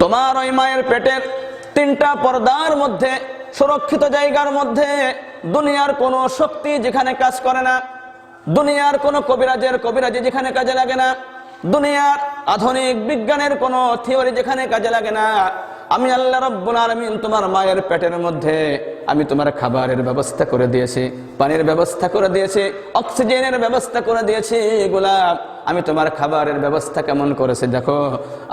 তোমার ওই মায়ের পেটের 3টা পর্দার মধ্যে সুরক্ষিত জায়গার মধ্যে দুনিয়ার কোনো শক্তি যেখানে কাজ করে না, দুনিয়ার কোনো কবিরাজি যেখানে কাজে লাগে না, দুনিয়ার আধুনিক বিজ্ঞানের কোনো থিওরি যেখানে কাজে লাগে না, আমি আল্লাহ রাব্বুল আলামিন তোমার মায়ের পেটের মধ্যে আমি তোমার খাবারের ব্যবস্থা করে দিয়েছি, পানির ব্যবস্থা করে দিয়েছি, অক্সিজেনের ব্যবস্থা করে দিয়েছি। গোলাম, আমি তোমার খাবারের ব্যবস্থা কেমন করেছি দেখো।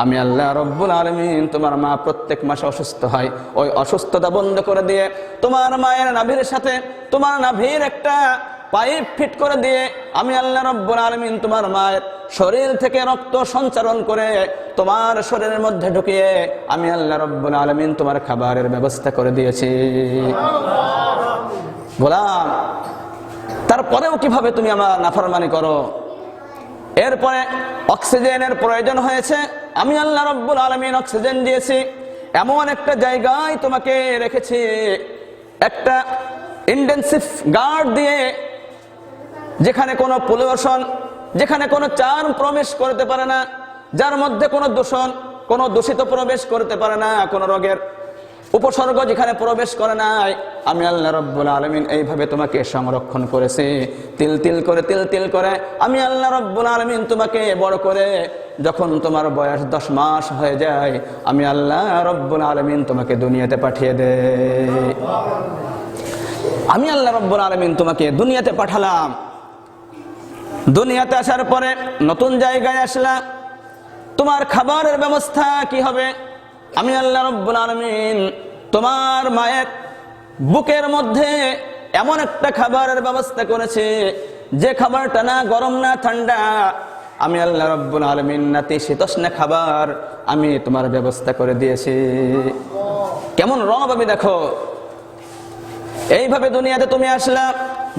আমি আল্লাহ রাব্বুল আলামিন তোমার মা প্রত্যেক মাসে অসুস্থ হয়, ওই অসুস্থতা বন্ধ করে দিয়ে তোমার মায়ের নাভির সাথে তোমার নাভির একটা পাইপ ফিট করে দিয়ে আমি আল্লাহ রাব্বুল আলামিন তোমার মায়ের শরীর থেকে রক্ত সঞ্চারণ করে তোমার শরীরের মধ্যে ঢুকিয়ে আমি আল্লাহ রাব্বুল আলামিন তোমার খাবারের ব্যবস্থা করে দিয়েছি। গোলাম, তারপরেও কিভাবে তুমি আমার নাফরমানি করো? এরপরে অক্সিজেনের প্রয়োজন হয়েছে, আমি আল্লাহ রাব্বুল আলামিন অক্সিজেন দিয়েছি, এমন একটা জায়গায় তোমাকে রেখেছি, একটা ইন্টেনসিভ গার্ড দিয়ে, যেখানে কোনো পলিউশন, যেখানে কোনো চার্ম প্রবেশ করতে পারে না, যার মধ্যে কোনো দূষণ, কোনো দূষিত প্রবেশ করতে পারে না, কোনো রোগের উপসর্গ যেখানে প্রবেশ করে নাই, আমি আল্লাহ রাব্বুল আলামিন এইভাবে তোমাকে সংরক্ষণ করেছি। তিল তিল করে আমি আল্লাহ রাব্বুল আলামিন তোমাকে বড় করে যখন তোমার বয়স 10 মাস হয়ে যায়, আমি আল্লাহ রাব্বুল আলামিন তোমাকে দুনিয়াতে পাঠিয়ে দেই। আমি আল্লাহ রাব্বুল আলামিন তোমাকে দুনিয়াতে পাঠালাম। দুনিয়াতে আসার পরে নতুন জায়গায় আসলা, তোমার খাবারের ব্যবস্থা কি হবে? আমি আল্লাহ রাব্বুল আলামিন তোমার মায়ের বুকের মধ্যে এমন একটা খাবারের ব্যবস্থা করেছে, যে খাবারটা না গরম না ঠান্ডা, আমি আল্লাহ রাব্বুল আলামিন নাতিশীতোষ্ণ খাবার আমি তোমার ব্যবস্থা করে দিয়েছি। কেমন রব আমি দেখো। এইভাবে দুনিয়াতে তুমি আসলা,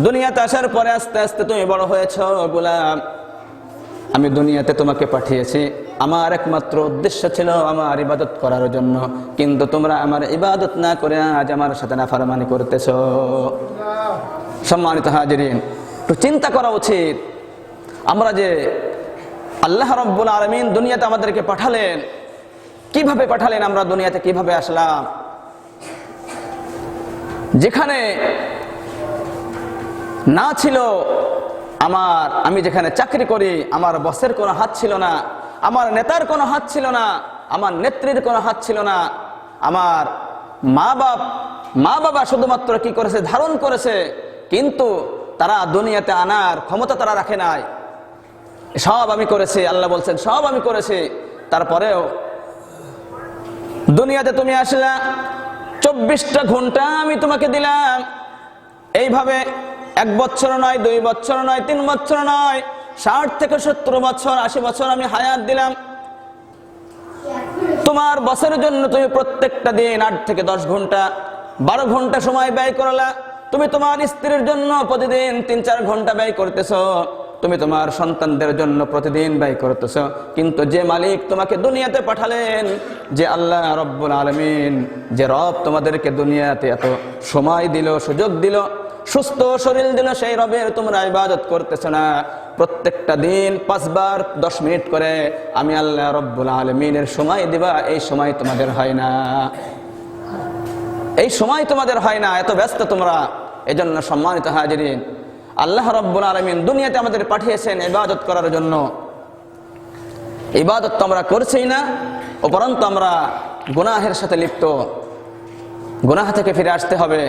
দুনিয়াতে আসার পরে আস্তে আস্তে তুমি বড় হয়েছো। গোলাম, আমি দুনিয়াতে তোমাকে পাঠিয়েছি, আমার একমাত্র উদ্দেশ্য ছিল আমার ইবাদত করার জন্য, কিন্তু তোমরা আমার ইবাদত না করে আজ আমার সাথে নাফরমানি করতেছো। সম্মানিত হাজিরিন, একটু চিন্তা করা উচিত, আমরা যে আল্লাহ রাব্বুল আলামিন দুনিয়াতে আমাদেরকে পাঠালেন, কিভাবে পাঠালেন, আমরা দুনিয়াতে কিভাবে আসলাম। যেখানে না ছিল আমি যেখানে চাকরি করি, আমার বসের কোনো হাত ছিল না, আমার নেতার কোনো হাত ছিল না, আমার নেত্রীর কোনো হাত ছিল না, আমার মা বাবা শুধুমাত্র কি করেছে, ধারণ করেছে, কিন্তু তারা দুনিয়াতে আনার ক্ষমতা তারা রাখে নাই। সব আমি করেছি, আল্লাহ বলছেন সব আমি করেছি। তারপরেও দুনিয়াতে তুমি আসলা, 24টা ঘন্টা আমি তোমাকে দিলাম। এইভাবে 1 বছর নয়, 2 বছর নয়, 3 বছর নয়, 60 থেকে 70 বছর, 80 বছর আমি হায়াত দিলাম। তোমার বছর জন্য তুমি প্রত্যেকটা দিন 8 থেকে 10 ঘন্টা, 12 ঘন্টা সময় ব্যয় করলা। তুমি তোমার স্ত্রীর জন্য প্রতিদিন 3-4 ঘন্টা ব্যয় করতেছো, তুমি তোমার সন্তানদের জন্য প্রতিদিন ব্যয় করতেছো। কিন্তু যে মালিক তোমাকে দুনিয়াতে পাঠালেন, যে আল্লাহ রাব্বুল আলামিন, যে রব তোমাদেরকে দুনিয়াতে এত সময় দিল, সুযোগ দিল, সুস্থ শরীর দিল, সেই রবের তোমরা ইবাদত করতেছো না। প্রত্যেকটা দিন 5 বার 10 মিনিট করে আমি আল্লাহ রাব্বুল আলামিনের সময় দিবা, এই সময় তোমাদের হয় না, এই সময় তোমাদের হয় না, এত ব্যস্ত তোমরা। এজন্য সম্মানিত হাজিরিন, আল্লাহ রাব্বুল আলামিন দুনিয়াতে আমাদের পাঠিয়েছেন ইবাদত করার জন্য। ইবাদত তো আমরা করছি না, উপরন্তু আমরা গুনাহের সাথে লিপ্ত। গুনাহ থেকে ফিরে আসতে হবে,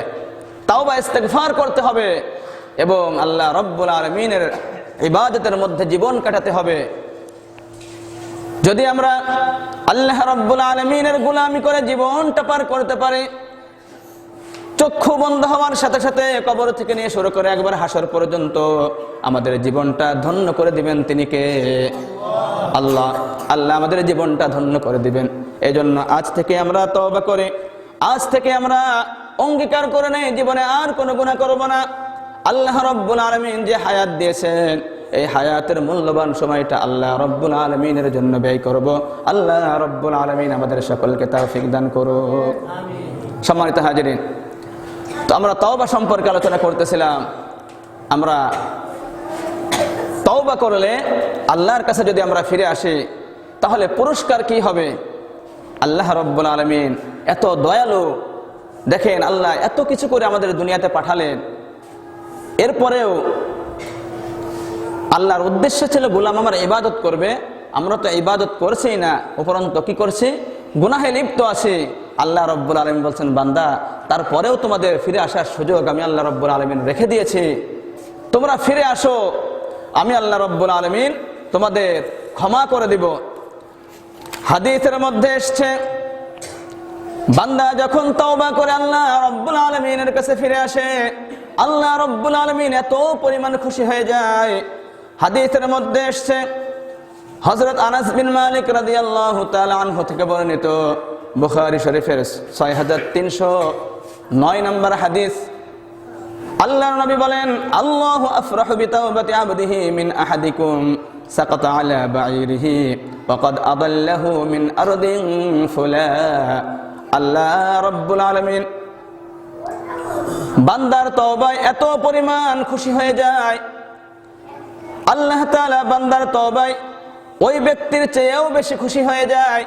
তাওবা ইস্তেগফার করতে হবে এবং আল্লাহ রাব্বুল আলামিনের ইবাদতের মধ্যে জীবন কাটাতে হবে। যদি আমরা আল্লাহ রাব্বুল আলামিনের গোলামি করে জীবনটা পার করতে পারি, চক্ষু বন্ধ হওয়ার সাথে সাথে কবর থেকে নিয়ে শুরু করে একবার হাসর পর্যন্ত আমাদের জীবনটা ধন্য করে দিবেন তিনি কে? আল্লাহ। আল্লাহ আমাদের জীবনটা ধন্য করে দিবেন। এজন্য আজ থেকে আমরা তওবা করি, আজ থেকে আমরা অঙ্গীকার করে নেই জীবনে আর কোনো গুনাহ করব না। আল্লাহ রাব্বুল আলামিন যে হায়াত দিয়েছেন, এই হায়াতের মূল্যবান সময়টা আল্লাহ রাব্বুল আলামিনের জন্য ব্যয় করব। আল্লাহ রাব্বুল আলামিন আমাদের সকলকে তৌফিক দান করুক। আমিন। সম্মানিত হাজিরিন, তো আমরা তওবা সম্পর্কে আলোচনা করতেছিলাম। আমরা তওবা করলে, আল্লাহর কাছে যদি আমরা ফিরে আসি, তাহলে পুরস্কার কি হবে? আল্লাহ রাব্বুল আলামিন এত দয়ালু, দেখেন আল্লাহ এত কিছু করে আমাদের দুনিয়াতে পাঠালেন, এরপরেও আল্লাহর উদ্দেশ্য ছিল গোলাম আমার ইবাদত করবে। আমরা তো ইবাদত করছি না, উপরন্তু কি করছি? গুনাহে লিপ্ত আছি। আল্লাহ রাব্বুল আলামিন বলছেন, বান্দা তারপরেও তোমাদের ফিরে আসার সুযোগ আমি আল্লাহ রাব্বুল আলামিন রেখে দিয়েছি, তোমরা ফিরে আসো, আমি আল্লাহ রাব্বুল আলামিন তোমাদের ক্ষমা করে দিব। হাদিসের মধ্যে এসছে, বান্দা যখন তওবা করে আল্লাহ রাব্বুল আলামিনের কাছে ফিরে আসে, আল্লাহ রাব্বুল আলামিন এত পরিমাণ খুশি হয়ে যায়। হাদিসের মধ্যে এসছে, হযরত আনাস বিন মালিক রাদিয়াল্লাহু তাআলা আনহু থেকে বর্ণিত, বুখারী শরীফের 6309 নম্বর হাদিস, আল্লাহর নবী বলেন, আল্লাহু আফরাহু বিতাওবাতি আবদিহি মিন আহাদিকুম সাকাতা আলা বাঈরিহি ওয়া ক্বাদ আদাল্লাহু মিন আরদিন ফুলা। আল্লাহ রাব্বুল আলামিন বান্দার তওবায় এত পরিমাণ খুশি হয়ে যায়, আল্লাহ তাআলা বান্দার তওবায় ওই ব্যক্তির চেয়েও বেশি খুশি হয়ে যায়